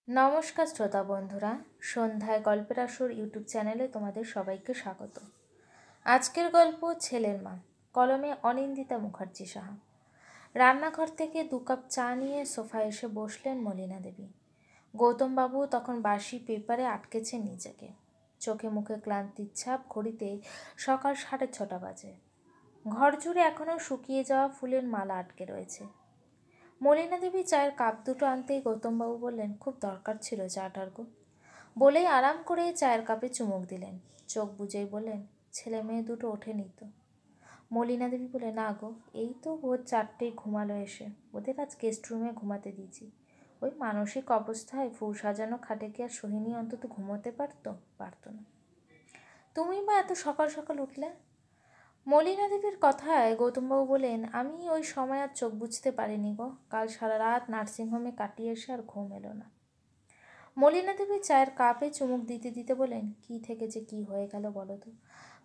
নমস্কার শ্রোতা বন্ধুরা, সন্ধ্যায় গল্পের আসর ইউটিউব চ্যানেলে তোমাদের সবাইকে স্বাগত। আজকের গল্প ছেলের মা, কলমে অনিন্দিতা মুখার্জি সাহা। রান্নাঘর থেকে 2 কাপ চা নিয়ে সোফায় এসে বসলেন মলিনা দেবী। গৌতমবাবু তখন বাসি পেপারে আটকেছেন নিজেকে। চোখে মুখে ক্লান্তির ছাপ, ঘড়িতে সকাল 6:30 বাজে। ঘর জুড়ে এখনও শুকিয়ে যাওয়া ফুলের মালা আটকে রয়েছে। মলিনা দেবী চায়ের কাপ দুটো আনতেই গৌতমবাবু বললেন, খুব দরকার ছিল চাটার গো। বলেই আরাম করে চায়ের কাপে চুমুক দিলেন। চোখ বুজেই বললেন, ছেলে মেয়ে দুটো ওঠেনি তো? মলিনা দেবী বলে, না গো, এই তো ভোর 4টেই ঘুমালো এসে। ওদের আজ গেস্ট রুমে ঘুমাতে দিয়েছি। ওই মানসিক অবস্থায় ফুল সাজানো খাটে কি আর সোহিনী অন্তত ঘুমোতে পারতো না। তুমি বা এত সকাল সকাল উঠলে? মলিনা দেবীর কথায় গৌতমবাবু বলেন, আমি ওই সময় আর চোখ বুঝতে পারিনি গো। কাল সারা রাত নার্সিংহোমে কাটিয়ে এসে আর ঘুম এলো না। মলিনা দেবী চায়ের কাপে চুমুক দিতে দিতে বলেন, কি থেকে যে কি হয়ে গেল বলো তো।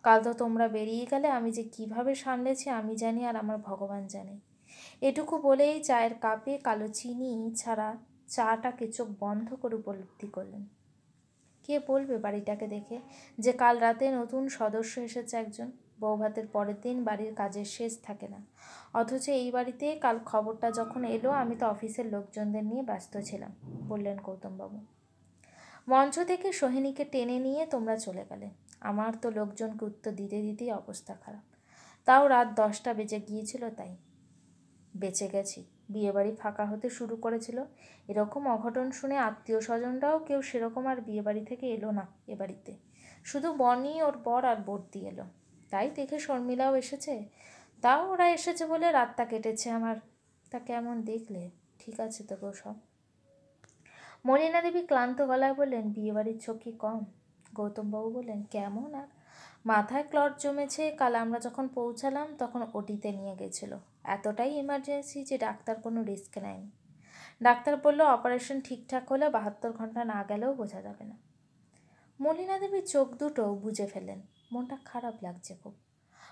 কাল তো তোমরা বেরিয়ে গেলে, আমি যে কিভাবে সামলেছি আমি জানি আর আমার ভগবান জানে। এটুকু বলেই চায়ের কাপে কালো চিনি ছাড়া চাটাকে চোখ বন্ধ করে উপলব্ধি করলেন। কে বলবে বাড়িটাকে দেখে যে কাল রাতে নতুন সদস্য এসেছে একজন। বৌভাতের পরের দিন বাড়ির কাজের শেষ থাকে না, অথচ এই বাড়িতে কাল খবরটা যখন এলো আমি তো অফিসের লোকজনদের নিয়ে ব্যস্ত ছিলাম, বললেন গৌতমবাবু। মঞ্চ থেকে সোহিনীকে টেনে নিয়ে তোমরা চলে গেলে। আমার তো লোকজনকে উত্তর দিতে দিতেই অবস্থা খারাপ। তাও রাত 10টা বেজে গিয়েছিল, তাই বেঁচে গেছি। বিয়েবাড়ি ফাঁকা হতে শুরু করেছিল। এরকম অঘটন শুনে আত্মীয় স্বজনরাও কেউ সেরকম আর বিয়েবাড়ি থেকে এলো না এ বাড়িতে। শুধু বনি, ওর বর আর বর্দি এলো। তাই দেখে শর্মিলাও এসেছে। তাও ওরা এসেছে বলে রাতটা কেটেছে আমার। তা কেমন দেখলে? ঠিক আছে তো গো সব? মলিনা দেবী ক্লান্ত গলায় বললেন, বিয়েবাড়ির ঝক্কি কম? গৌতমবাবু বললেন, কেমন আর? মাথায় ক্লট জমেছে। কাল আমরা যখন পৌঁছালাম তখন ওটিতে নিয়ে গেছিল। এতটাই ইমার্জেন্সি যে ডাক্তার কোনো রিস্ক নেয়নি। ডাক্তার বলল অপারেশন ঠিকঠাক হলে 72 ঘন্টা না গেলেও বোঝা যাবে না। মলিনা দেবীর চোখ দুটো বুজে ফেললেন। মনটা খারাপ লাগছে খুব।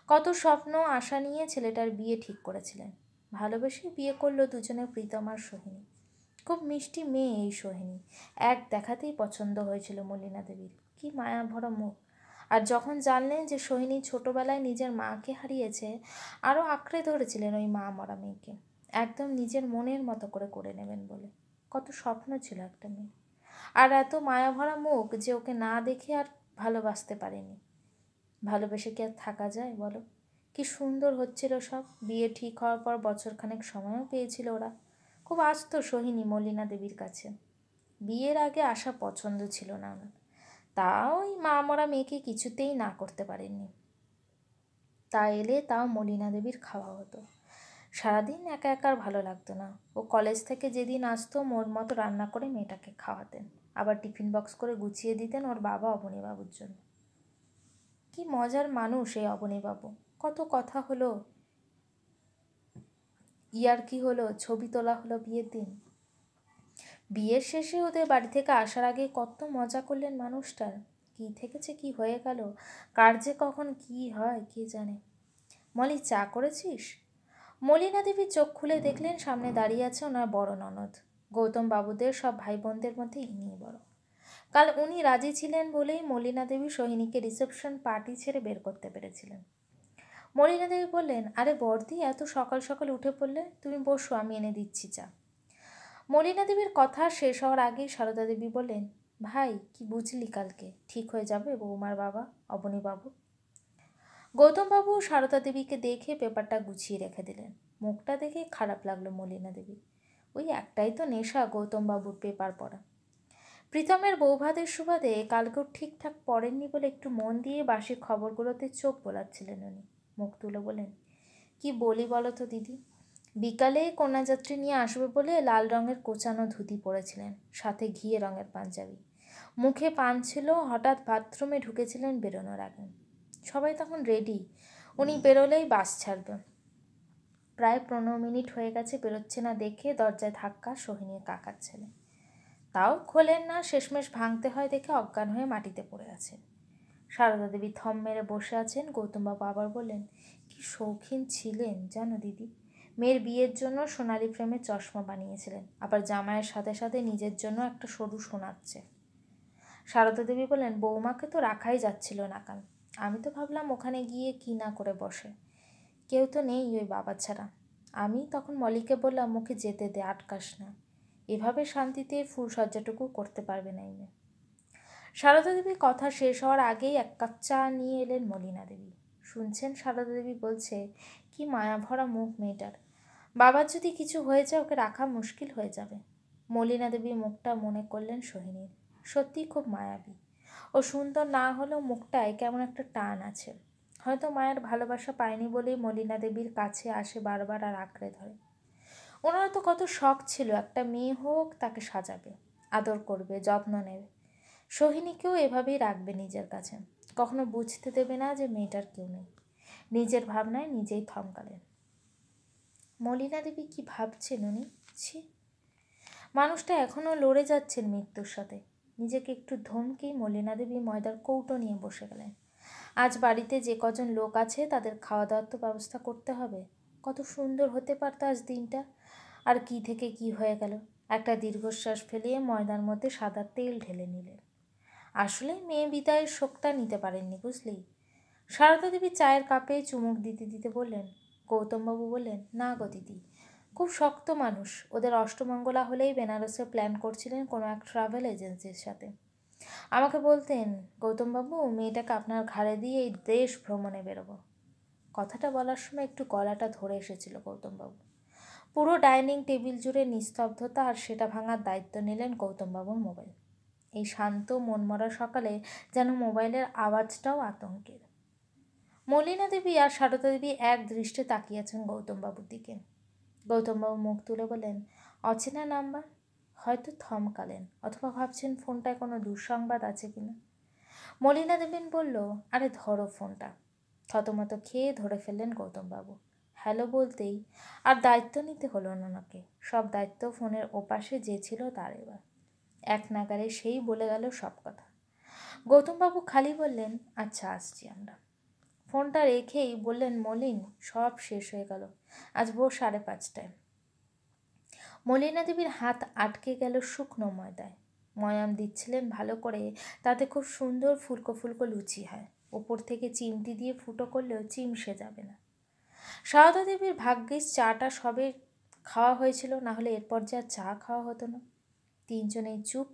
কত স্বপ্ন আশা নিয়ে ছেলেটার বিয়ে ঠিক করেছিলেন। ভালোবেসে বিয়ে করলো দুজনে, প্রীতম আর সোহিনী। খুব মিষ্টি মেয়ে এই সোহিনী। এক দেখাতেই পছন্দ হয়েছিল মলিনা দেবীর। কি মায়া ভরা মুখ। আর যখন জানলেন যে সোহিনী ছোটবেলায় নিজের মাকে হারিয়েছে, আরও আঁকড়ে ধরেছিলেন ওই মা মরা মেয়েকে। একদম নিজের মনের মতো করে নেবেন বলে। কত স্বপ্ন ছিল একটা মেয়ে। আর এত মায়া ভরা মুখ যে ওকে না দেখে আর ভালোবাসতে পারেনি। ভালোবেসে কি আর থাকা যায় বলো? কি সুন্দর হচ্ছিল সব। বিয়ে ঠিক হওয়ার পর বছরখানেক সময়ও পেয়েছিল ওরা। খুব আসত সোহিনী মলিনা দেবীর কাছে। বিয়ের আগে আসা পছন্দ ছিল না ওনার। তাও ওই মা মরা মেয়েকে কিছুতেই না করতে পারেননি। তা এলে তাও মলিনা দেবীর খাওয়া হতো। সারাদিন একা একা আর ভালো লাগতো না। ও কলেজ থেকে যেদিন আসতো মোর মতো রান্না করে মেয়েটাকে খাওয়াতেন। আবার টিফিন বক্স করে গুছিয়ে দিতেন ওর বাবা অবনীবাবুর জন্য। কি মজার মানুষ এই অবনীবাবু। কত কথা হলো, ইয়ার্কি হলো, ছবি তোলা হলো বিয়ের দিন। বিয়ের শেষে ওদের বাড়ি থেকে আসার আগে কত মজা করলেন মানুষটার। কি থেকেছে কি হয়ে গেল, কার যে কখন কি হয় কে জানে। মলি, চা করেছিস? মলিনা দেবী চোখ খুলে দেখলেন সামনে দাঁড়িয়ে আছে ওনার বড় ননদ। গৌতম বাবুদের সব ভাই বোনদের মধ্যে ইনিই বড়। কাল উনি রাজি ছিলেন বলেই মলিনা দেবী সোহিনীকে রিসেপশন পার্টি ছেড়ে বের করতে পেরেছিলেন। মলিনা দেবী বললেন, আরে বর্দি, এত সকাল সকাল উঠে পড়লে? তুমি বসো, আমি এনে দিচ্ছি চা। মলিনা দেবীর কথা শেষ হওয়ার আগেই সারদা দেবী বললেন, ভাই কি বুঝলি কালকে? ঠিক হয়ে যাবে বৌমার বাবা অবনীবাবু। গৌতমবাবু সারদা দেবীকে দেখে পেপারটা গুছিয়ে রেখে দিলেন। মুখটা দেখে খারাপ লাগলো মলিনা দেবী। ওই একটাই তো নেশা গৌতমবাবুর, পেপার পড়া। প্রীতমের বৌভাতের সুবাদে কালকেও ঠিকঠাক পড়েননি বলে একটু মন দিয়ে বাসি খবরগুলোতে চোখ বোলাচ্ছিলেন উনি। মুখ তুলে বলেন, কি বলি বলো তো দিদি। বিকালে কন্যাযাত্রী নিয়ে আসবে বলে লাল রঙের কোচানো ধুতি পরেছিলেন, সাথে ঘিয়ে রঙের পাঞ্জাবি। মুখে পান ছিল। হঠাৎ বাথরুমে ঢুকেছিলেন বেরোনোর আগে। সবাই তখন রেডি। উনি বেরোলেই বাস ছাড়বে। প্রায় 15 মিনিট হয়ে গেছে, বেরোচ্ছে না দেখে দরজায় ধাক্কা সোহিনীর কাকার ছেলে। তাও খোলেন না, শেষমেশ ভাঙতে হয় দেখে অজ্ঞান হয়ে মাটিতে পড়ে আছেন। সারদা দেবী থম মেরে বসে আছেন। গৌতমবাবু আবার বললেন, কি শৌখিন ছিলেন জানো দিদি। মেয়ের বিয়ের জন্য সোনালি ফ্রেমের চশমা বানিয়েছিলেন, আবার জামাইয়ের সাথে সাথে নিজের জন্য একটা সরু শোনাচ্ছে। সারদা দেবী বললেন, বৌমাকে তো রাখাই যাচ্ছিল না কাল। আমি তো ভাবলাম ওখানে গিয়ে কি না করে বসে, কেউ তো নেই ওই বাবা ছাড়া। আমি তখন মলিকে বললাম, মুখে যেতে দে, আটকাস না, এভাবে শান্তিতে ফুলসজ্জাটুকু করতে পারবে না এই মেয়ে। সারদা দেবীর কথা শেষ হওয়ার আগেই এক কাপ চা নিয়ে এলেন মলিনা দেবী। শুনছেন, সারদা দেবী বলছে, কি মায়া ভরা মুখ মেয়েটার, বাবার যদি কিছু হয়ে যায় ওকে রাখা মুশকিল হয়ে যাবে। মলিনা দেবী মুখটা মনে করলেন সোহিনীর, সত্যিই খুব মায়াবী। ও সুন্দর না হলেও মুখটায় কেমন একটা টান আছে। হয়তো মায়ের ভালোবাসা পায়নি বলেই মলিনা দেবীর কাছে আসে বারবার আর আঁকড়ে ধরে। ওনারা তো কত শখ ছিল, একটা মেয়ে হোক, তাকে সাজাবে, আদর করবে, যত্ন নেবে, সোহিনীকেও এভাবেই রাখবে নিজের কাছে, কখনো বুঝতে দেবে না যে মেয়েটার কেউ নেই। নিজের ভাবনায় নিজেই থমকালেন। মলিনা দেবী কি ভাবছেন উনি? ছি, মানুষটা এখনও লড়ে যাচ্ছেন মৃত্যুর সাথে। নিজেকে একটু ধমকেই মলিনা দেবী ময়দার কৌটো নিয়ে বসে গেলেন। আজ বাড়িতে যে কজন লোক আছে তাদের খাওয়া দাওয়ার তো ব্যবস্থা করতে হবে। কত সুন্দর হতে পারত আজ দিনটা, আর কি থেকে কি হয়ে গেল। একটা দীর্ঘশ্বাস ফেলিয়ে ময়দার মধ্যে সাদা তেল ঢেলে নিলেন। আসলে মেয়ে বিদায়ের শোকটা নিতে পারেননি, বুঝলি। সারদা দেবী চায়ের কাপে চুমুক দিতে দিতে বললেন। গৌতমবাবু বললেন, না গো দিদি, খুব শক্ত মানুষ। ওদের অষ্টমঙ্গলা হলেই বেনারসে প্ল্যান করছিলেন কোনো এক ট্রাভেল এজেন্সির সাথে। আমাকে বলতেন, গৌতমবাবু, মেয়েটাকে আপনার ঘাড়ে দিয়ে এই দেশ ভ্রমণে বেরোবো। কথাটা বলার সময় একটু গলাটা ধরে এসেছিল গৌতমবাবু। পুরো ডাইনিং টেবিল জুড়ে নিস্তব্ধতা, আর সেটা ভাঙার দায়িত্ব নিলেন গৌতমবাবুর মোবাইল। এই শান্ত মনমরা সকালে যেন মোবাইলের আওয়াজটাও আতঙ্কের। মলিনা দেবী আর সারদা দেবী এক দৃষ্টে তাকিয়েছেন গৌতমবাবুর দিকে। গৌতমবাবু মুখ তুলে বললেন, অচেনা নাম্বার। হয়তো থমকালেন, অথবা ভাবছেন ফোনটায় কোনো দুঃসংবাদ আছে কিনা। মলিনা দেবী বলল, আরে ধরো ফোনটা। থতমত খেয়ে ধরে ফেললেন গৌতমবাবু। হ্যালো বলতেই আর দায়িত্ব নিতে হলো না ওনাকে। সব দায়িত্ব ফোনের ওপাশে যে ছিল তার এবার। এক নাগারে সেই বলে গেল সব কথা। গৌতমবাবু খালি বললেন, আচ্ছা আসছি আমরা। ফোনটা রেখেই বললেন, মলিন, সব শেষ হয়ে গেল আজ ভোর 5:30টায়। মলিনা দেবীর হাত আটকে গেল শুকনো ময়দায়। ময়াম দিচ্ছিলেন ভালো করে, তাতে খুব সুন্দর ফুলকো ফুলকো লুচি হয়। ওপর থেকে চিমটি দিয়ে ফুটো করলেও চিমসে যাবে না। সারদা দেবীর ভাগ্যিস চাটা সবে খাওয়া হয়েছিল, না হলে এরপর যে আর চা খাওয়া হতো না। তিনজনেই চুপ,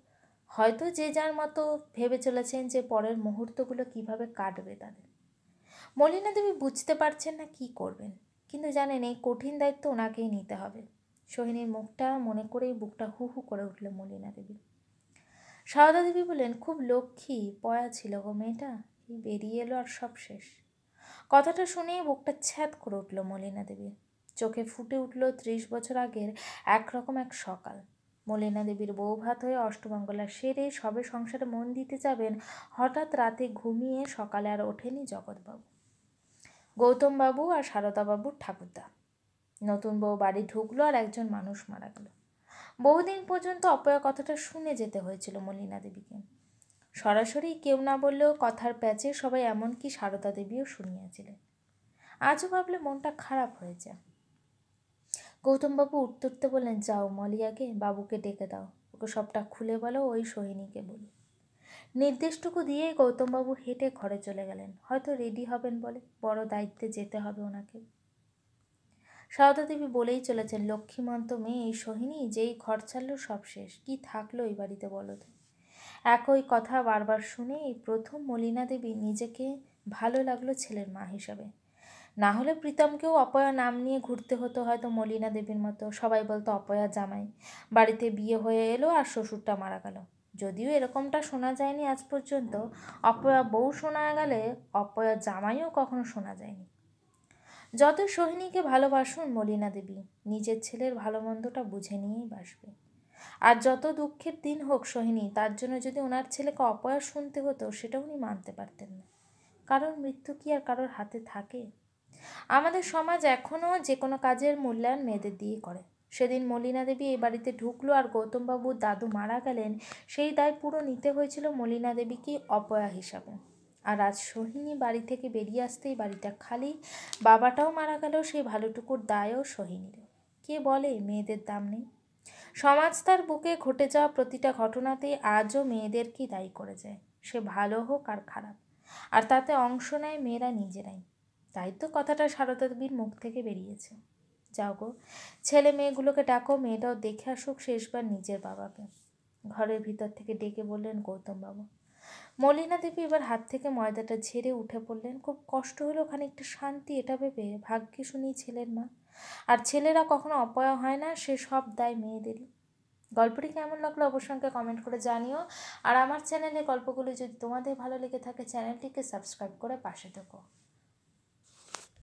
হয়তো যে যার মতো ভেবে চলেছেন যে পরের মুহূর্তগুলো কিভাবে কাটবে তাদের। মলিনা দেবী বুঝতে পারছেন না কি করবেন, কিন্তু জানেন এই কঠিন দায়িত্ব ওনাকেই নিতে হবে। সোহিনীর মুখটা মনে করেই বুকটা হু হু করে উঠল মলিনা দেবী। সারদা দেবী বললেন, খুব লক্ষ্মী, পয়া ছিল গো মেয়েটা, এই বেরিয়ে এলো আর সব শেষ। কথাটা শুনেই বুকটা ছ্যাদ করে উঠল মলিনা দেবীর। চোখে ফুটে উঠল 30 বছর আগের একরকম এক সকাল। মলিনা দেবীর বউ ভাত হয়ে অষ্টমঙ্গলা সেরে সবে সংসারে মন দিতে যাবেন, হঠাৎ রাতে ঘুমিয়ে সকালে আর ওঠেনি জগৎবাবু, গৌতমবাবু আর সারদাবাবুর ঠাকুরদা। নতুন বউ বাড়ি ঢুকলো আর একজন মানুষ মারা গেল। বহুদিন পর্যন্ত অপয়া কথাটা শুনে যেতে হয়েছিল মলিনা দেবীকে। সরাসরি কেউ না বললেও কথার প্যাচে সবাই, এমনকি সারদা দেবীও শুনিয়েছিলেন। আজও ভাবলে মনটা খারাপ হয়ে যায়। গৌতমবাবু উঠতে উঠতে বললেন, যাও মলিয়াকে, বাবুকে ডেকে দাও, ওকে সবটা খুলে বলো, ওই সোহিনীকে বলি। নির্দেশটুকু দিয়েই গৌতমবাবু হেঁটে ঘরে চলে গেলেন। হয়তো রেডি হবেন বলে, বড় দায়িত্বে যেতে হবে ওনাকে। সারদা দেবী বলেই চলেছেন, লক্ষ্মীমন্ত মেয়ে এই সোহিনী, যেই ঘর ছাড়লো সব শেষ, কি থাকলো এই বাড়িতে বলো তো। একই কথা বারবার শুনে এই প্রথম মলিনা দেবী নিজেকে ভালো লাগলো ছেলের মা হিসাবে। না হলে প্রীতমকেও অপয়া নাম নিয়ে ঘুরতে হতো হয়তো মলিনা দেবীর মতো। সবাই বলতো অপয়া জামাই, বাড়িতে বিয়ে হয়ে এলো আর শ্বশুরটা মারা গেল। যদিও এরকমটা শোনা যায়নি আজ পর্যন্ত, অপয়া বউ শোনা গেলে অপয়া জামাইও কখনো শোনা যায়নি। যত সোহিনীকে ভালোবাসুন মলিনা দেবী, নিজের ছেলের ভালো মন্দটা বুঝে নিয়েই বাসবে। আর যত দুঃখের দিন হোক সোহিনী, তার জন্য যদি ওনার ছেলেকে অপয়া শুনতে হতো, সেটা উনি মানতে পারতেন না। কারোর মৃত্যু কি আর কারোর হাতে থাকে? আমাদের সমাজ এখনও যে কোনো কাজের মূল্যায়ন মেয়েদের দিয়ে করে। সেদিন মলিনা দেবী এই বাড়িতে ঢুকলো আর গৌতমবাবুর দাদু মারা গেলেন, সেই দায় পুরো নিতে হয়েছিল মলিনা দেবীকে অপয়া হিসাবে। আর আজ সোহিনী বাড়ি থেকে বেরিয়ে আসতেই বাড়িটা খালি। বাবাটাও মারা গেল, সেই ভালোটুকুর দায়ও সোহিনীর। কে বলে মেয়েদের দাম নেই? সমাজ তার বুকে ঘটে যাওয়া প্রতিটা ঘটনাতেই আজও মেয়েদেরকেই দায়ী করে যায়, সে ভালো হোক আর খারাপ। আর তাতে অংশ নেয় মেয়েরা নিজেরাই। তাই তো কথাটা সারদা দেবীর মুখ থেকে বেরিয়েছে। যাও গো, ছেলে মেয়েগুলোকে ডাকো, মেয়েটাও দেখে আসুক শেষবার নিজের বাবাকে। ঘরের ভিতর থেকে ডেকে বললেন গৌতমবাবু। মলিনা দেবী এবার হাত থেকে ময়দাটা ঝেড়ে উঠে পড়লেন। খুব কষ্ট হলো, খানিকটা শান্তি, এটা ভেবে ভাগ্যে শুনি ছেলের মা। আর ছেলেরা কখনো অপয়া হয় না, সে সব দায় মেয়েদেরই। গল্পটি কেমন লাগলো অবশ্যই কমেন্ট করে জানিও। আর আমার চ্যানেলে গল্পগুলি যদি তোমাদের ভালো লেগে থাকে চ্যানেলটিকে সাবস্ক্রাইব করে পাশে থেকো।